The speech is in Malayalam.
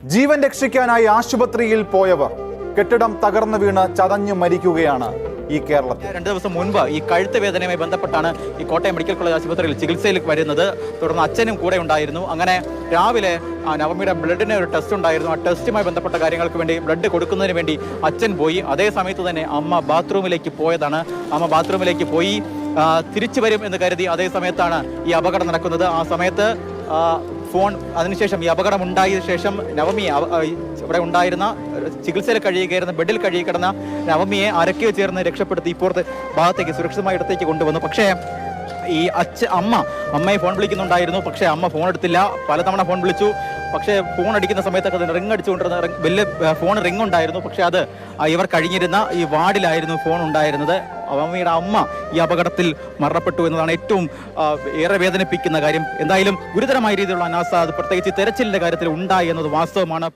ജീവൻ രക്ഷിക്കാനായി ആശുപത്രിയിൽ പോയവർ കെട്ടിടം തകർന്നു വീണ് ചതഞ്ഞു മരിക്കുകയാണ് ഈ കേരളത്തിൽ. 2 ദിവസം മുൻപ് ഈ കഴുത്ത് വേദനയുമായി ബന്ധപ്പെട്ടാണ് ഈ കോട്ടയം മെഡിക്കൽ കോളേജ് ആശുപത്രിയിൽ ചികിത്സയിൽ വരുന്നത്. തുടർന്ന് അച്ഛനും കൂടെ ഉണ്ടായിരുന്നു. അങ്ങനെ രാവിലെ നവമിയുടെ ബ്ലഡിന് ഒരു ടെസ്റ്റ് ഉണ്ടായിരുന്നു. ആ ടെസ്റ്റുമായി ബന്ധപ്പെട്ട കാര്യങ്ങൾക്ക് വേണ്ടി ബ്ലഡ് കൊടുക്കുന്നതിന് വേണ്ടി അച്ഛൻ പോയി. അതേ സമയത്ത് തന്നെ അമ്മ ബാത്റൂമിലേക്ക് പോയതാണ്. അമ്മ ബാത്റൂമിലേക്ക് പോയി തിരിച്ചു വരും എന്ന് കരുതി അതേ സമയത്താണ് ഈ അപകടം നടക്കുന്നത്. ആ സമയത്ത് ഫോൺ അതിനുശേഷം ഈ അപകടം ഉണ്ടായ ശേഷം നവമി ഇവിടെ ഉണ്ടായിരുന്ന ചികിത്സയിൽ കഴിയുകയായിരുന്ന ബെഡിൽ കിടന്ന നവമിയെ അരക്കിൽ ചേർന്ന് രക്ഷപ്പെടുത്തി ഇപ്പോഴത്തെ ഭാഗത്തേക്ക് സുരക്ഷിതമായ ഇടത്തേക്ക് കൊണ്ടുവന്നു. പക്ഷേ ഈ അമ്മയെ ഫോൺ വിളിക്കുന്നുണ്ടായിരുന്നു. പക്ഷേ അമ്മ ഫോൺ എടുത്തില്ല. പലതവണ ഫോൺ വിളിച്ചു. പക്ഷേ ഫോൺ അടിക്കുന്ന സമയത്തൊക്കെ അത് റിങ് അടിച്ചുകൊണ്ടിരുന്ന വലിയ ഫോൺ റിങ് ഉണ്ടായിരുന്നു. പക്ഷേ അത് ഇവർ കഴിഞ്ഞിരുന്ന ഈ വാർഡിലായിരുന്നു ഫോൺ ഉണ്ടായിരുന്നത്. അമ്മയുടെ അമ്മ ഈ അപകടത്തിൽ മരണപ്പെട്ടു എന്നതാണ് ഏറ്റവും ഏറെ വേദനിപ്പിക്കുന്ന കാര്യം. എന്തായാലും ഗുരുതരമായ രീതിയിലുള്ള അനാസ്ഥ പ്രത്യേകിച്ച് തെരച്ചിലിന്റെ കാര്യത്തിൽ ഉണ്ടായി എന്നത് വാസ്തവമാണ്.